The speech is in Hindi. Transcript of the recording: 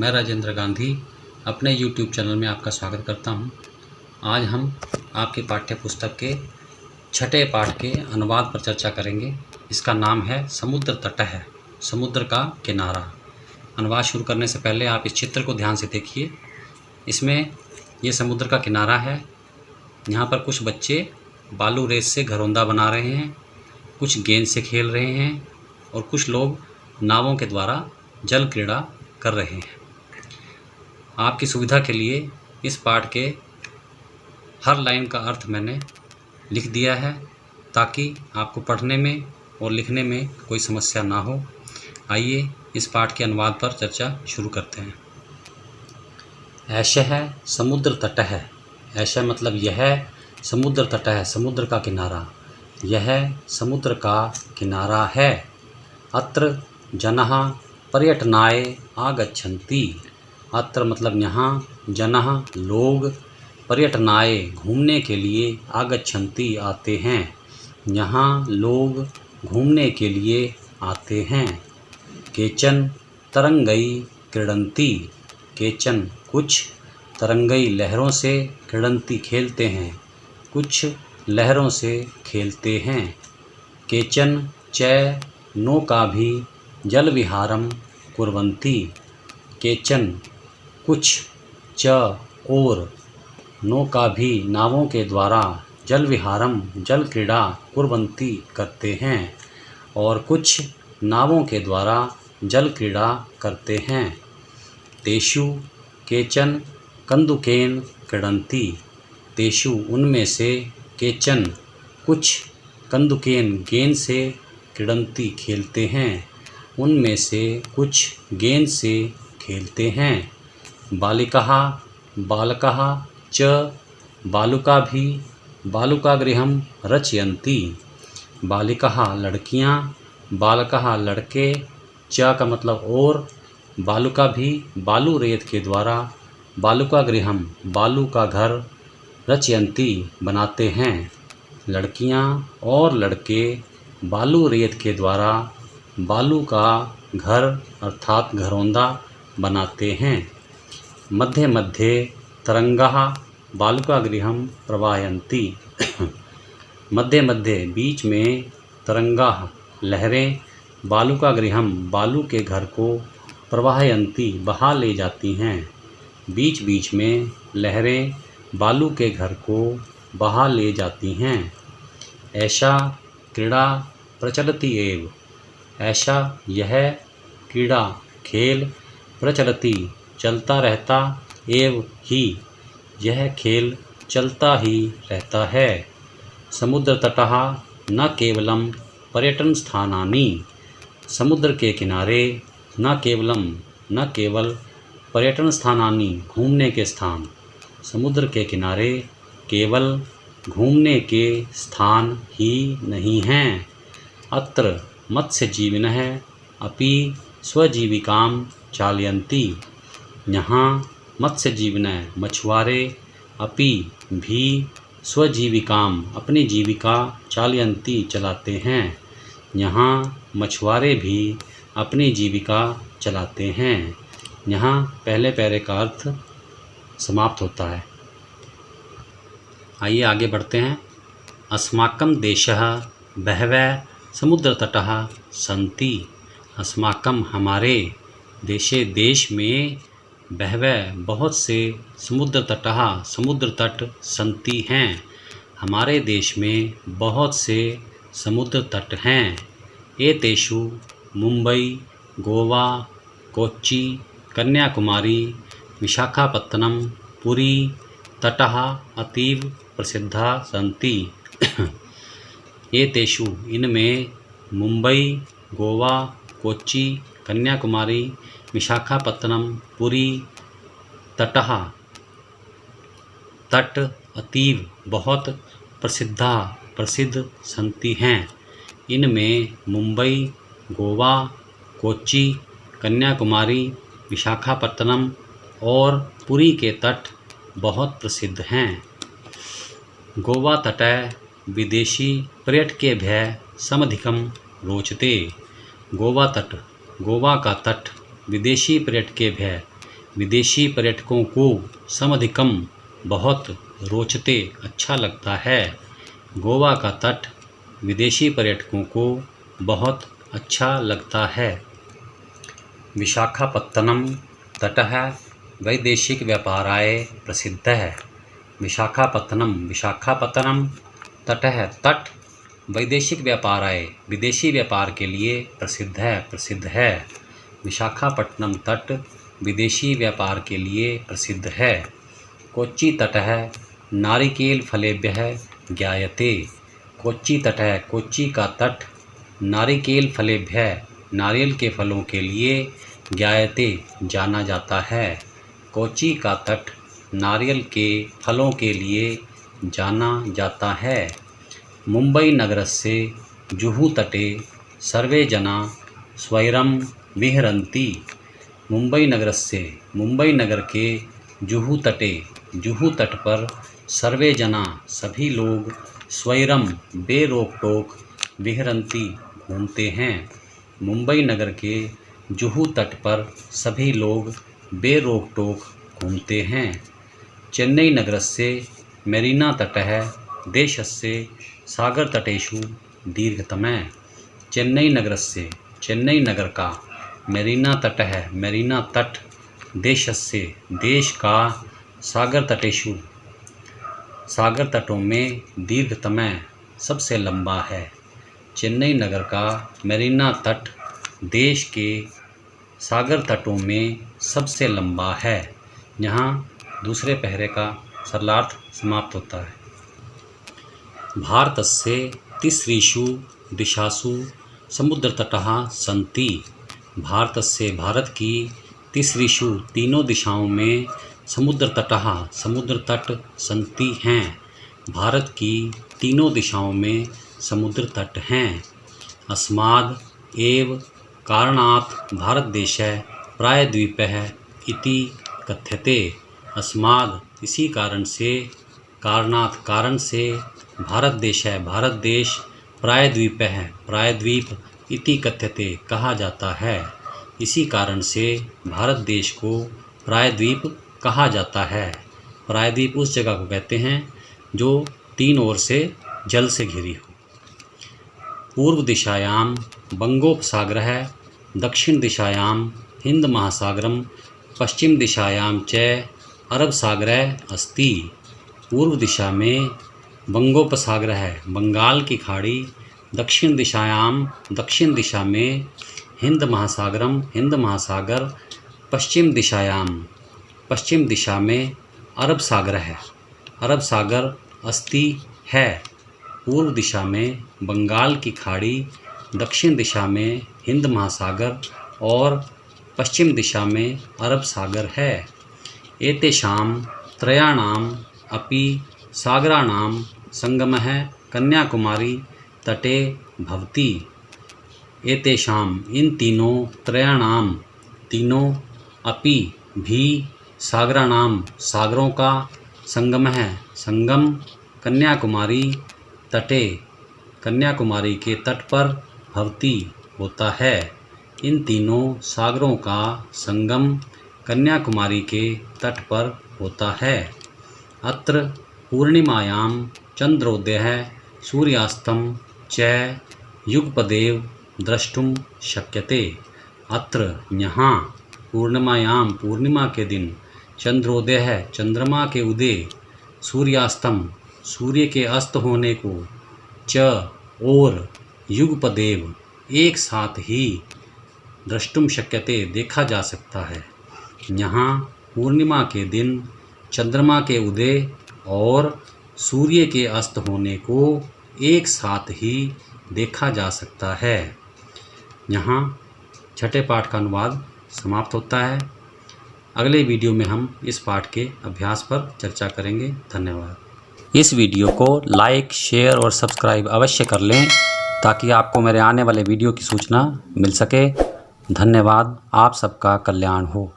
मैं राजेंद्र गांधी अपने यूट्यूब चैनल में आपका स्वागत करता हूं। आज हम आपके पाठ्य पुस्तक के छठे पाठ के अनुवाद पर चर्चा करेंगे। इसका नाम है समुद्र तट है, समुद्र का किनारा। अनुवाद शुरू करने से पहले आप इस चित्र को ध्यान से देखिए। इसमें ये समुद्र का किनारा है। यहाँ पर कुछ बच्चे बालू रेत से घरौंदा बना रहे हैं, कुछ गेंद से खेल रहे हैं और कुछ लोग नावों के द्वारा जल क्रीड़ा कर रहे हैं। आपकी सुविधा के लिए इस पाठ के हर लाइन का अर्थ मैंने लिख दिया है ताकि आपको पढ़ने में और लिखने में कोई समस्या ना हो। आइए इस पाठ के अनुवाद पर चर्चा शुरू करते हैं। ऐशः समुद्र तट है। ऐशः मतलब यह समुद्र तट है, समुद्र का किनारा। यह समुद्र का किनारा है। अत्र जनः पर्यटनाय आगच्छन्ति। अत्र मतलब यहाँ, जनः लोग, पर्यटनाय घूमने के लिए, आगच्छन्ति आते हैं। यहाँ लोग घूमने के लिए आते हैं। केचन तरंगई क्रीडन्ति। केचन कुछ, तरंगई लहरों से, क्रीडन्ति खेलते हैं, कुछ लहरों से खेलते हैं। केचन च नौकाभि जल विहारम कुर्वन्ति। केचन कुछ, च और, नौकाभि नावों के द्वारा, जल विहारम जल क्रीड़ा, कुर्वन्ति करते हैं और कुछ नावों के द्वारा जल क्रीड़ा करते हैं। तेषु केचन कन्दुकेन क्रीडन्ति। तेषु उनमें से, केचन कुछ, कन्दुकेन गेंद से, क्रीडन्ति खेलते हैं, उनमें से कुछ गेंद से खेलते हैं। बालिकाः बालकाः च बालुकाभि बालुकागृहं रचयन्ति। बालिकाः लड़कियाँ, बालकाः लड़के, च का मतलब और, बालुकाभि बालू रेत के द्वारा, बालुकागृहं बालू का घर, रचयन्ति बनाते हैं। लड़कियाँ और लड़के बालू रेत के द्वारा बालू का घर अर्थात घरौंदा बनाते हैं। मध्ये मध्ये तरंगाः बालुकागृहं प्रवाहयन्ति। मध्य मध्य बीच में, तरंगाः लहरें, बालुकागृहं बालू के घर को, प्रवाहयन्ति बहा ले जाती हैं। बीच बीच में लहरें बालू के घर को बहा ले जाती हैं। ऐसा क्रीड़ा प्रचलति एव। ऐसा यह, क्रीड़ा खेल, प्रचलति चलता रहता, एव ही यह खेल चलता ही रहता है। समुद्र तटः न केवलं पर्यटन स्थानानि। समुद्र के किनारे, न केवलम न केवल, पर्यटन स्थानानि घूमने के स्थान। समुद्र के किनारे केवल घूमने के स्थान ही नहीं हैं। अत्र मत्स्यजीविनः अपि स्वजीविकां चालयन्ति। यहाँ मत्स्यजीविनः मछुआरे, अपि भी, स्वजीविकाम अपनी जीविका, चालयन्ति चलाते हैं। यहाँ मछुआरे भी अपनी जीविका चलाते हैं। यहाँ पहले पैरे का अर्थ समाप्त होता है। आइए आगे बढ़ते हैं। अस्माकं देशः बहवः समुद्रतटः सन्ति। अस्माकं हमारे, देशे देश में, बहवः बहुत से, समुद्रतटः समुद्र तट, सन्ति हैं हमारे देश में बहुत से समुद्र तट हैं। एतेषु मुंबई, गोवा, कोच्चि, कन्याकुमारी, विशाखापत्तनम, पुरी तटः अतीव प्रसिद्धा सन्ति। एतेषु इनमें, मुंबई, गोवा, कोच्चि, कन्याकुमारी, विशाखापत्तनम, पुरी तटः तट, अतीव बहुत, प्रसिद्धा प्रसिद्ध, सन्ति हैं। इनमें मुंबई, गोवा, कोच्चि, कन्याकुमारी, विशाखापत्तनम और पुरी के तट बहुत प्रसिद्ध हैं। गोवा तटः विदेशी पर्यटकेभ्यः समधिकं रोचते। गोवा तट, गोवा का तट, विदेशी पर्यटकेभ्यः विदेशी पर्यटकों को समधिकम बहुत रोचते अच्छा लगता है। गोवा का तट विदेशी पर्यटकों को बहुत अच्छा लगता है। विशाखापत्तनम तटः वैदेशिक व्यापाराय प्रसिद्ध है। विशाखापत्तनम तटः तट वैदेशिक व्यापाराय विदेशी व्यापार के लिए प्रसिद्ध है। विशाखापट्टनम तट विदेशी व्यापार के लिए प्रसिद्ध है। कोच्चि तटः नारिकेल फलेभ्यः ज्ञायते। कोच्चि तटः कोच्चि का तट नारिकेल फलेभ्यः नारियल के फलों के लिए ज्ञायते जाना जाता है। कोच्चि का तट नारियल के फलों के लिए जाना जाता है। मुंबई नगरस्य जुहू तटे सर्वे जना स्वैरं विहरन्ति। मुंबई नगर के जुहू तट पर सर्वे जना सभी लोग स्वैरम बेरोक टोक विहरन्ति घूमते हैं। मुंबई नगर के जुहू तट पर सभी लोग बेरोक टोक घूमते हैं। चेन्नई नगरस्य मेरीना तटः देशस्य सागरतटेषु दीर्घतमः। चेन्नई नगर का मेरीना तट देश का सागर तटों में दीर्घतमः सबसे लंबा है। चेन्नई नगर का मेरीना तट देश के सागर तटों में सबसे लंबा है। यहाँ दूसरे पहरे का सरलार्थ समाप्त होता है। भारतस्य तिसृषु दिशासु समुद्रतटः सन्ति। भारत की तिसृषु तीनों दिशाओं में समुद्र तट सन्ति हैं। भारत की तीनों दिशाओं में समुद्र तट हैं। अस्माद् एव कारणात् भारतदेशः प्रायद्वीपः इति कथ्यते। अस्माद् इसी कारण से भारत देश प्रायद्वीप इति कथ्यते कहा जाता है। इसी कारण से भारत देश को प्रायद्वीप कहा जाता है। प्रायद्वीप उस जगह को कहते हैं जो तीन ओर से जल से घिरी हो। पूर्व दिशायां बंगोपसागरः, दक्षिण दिशायां हिंद महासागरम, पश्चिम दिशायां च अरब सागरः अस्ति। पूर्व दिशा में बंगोपसागर है, बंगाल की खाड़ी। दक्षिण दिशा में हिंद महासागर। पश्चिम दिशा में अरब सागर है, अरब सागर अस्ति है। पूर्व दिशा में बंगाल की खाड़ी, दक्षिण दिशा में हिंद महासागर और पश्चिम दिशा में अरब सागर है। एतेषां त्रयाणाम् अपि सागराणां संगमः कन्याकुमारी तटे भवति। एतेषां इन तीनों अपि भी सागरों का संगम कन्याकुमारी के तट पर भवति होता है। इन तीनों सागरों का संगम कन्याकुमारी के तट पर होता है। अत्र पूर्णिमायां चंद्रोदयः सूर्यास्तं च युगपदेव द्रष्टुम शक्यते। अत्र यहाँ पूर्णिमा के दिन चंद्रोदय है, चंद्रमा के उदय, सूर्यास्तम सूर्य के अस्त होने को, च और युगपदेव एक साथ ही द्रष्टुम शक्यते देखा जा सकता है। यहाँ पूर्णिमा के दिन चंद्रमा के उदय और सूर्य के अस्त होने को एक साथ ही देखा जा सकता है। यहाँ छठे पाठ का अनुवाद समाप्त होता है। अगले वीडियो में हम इस पाठ के अभ्यास पर चर्चा करेंगे। धन्यवाद। इस वीडियो को लाइक, शेयर और सब्सक्राइब अवश्य कर लें ताकि आपको मेरे आने वाले वीडियो की सूचना मिल सके। धन्यवाद। आप सबका कल्याण हो।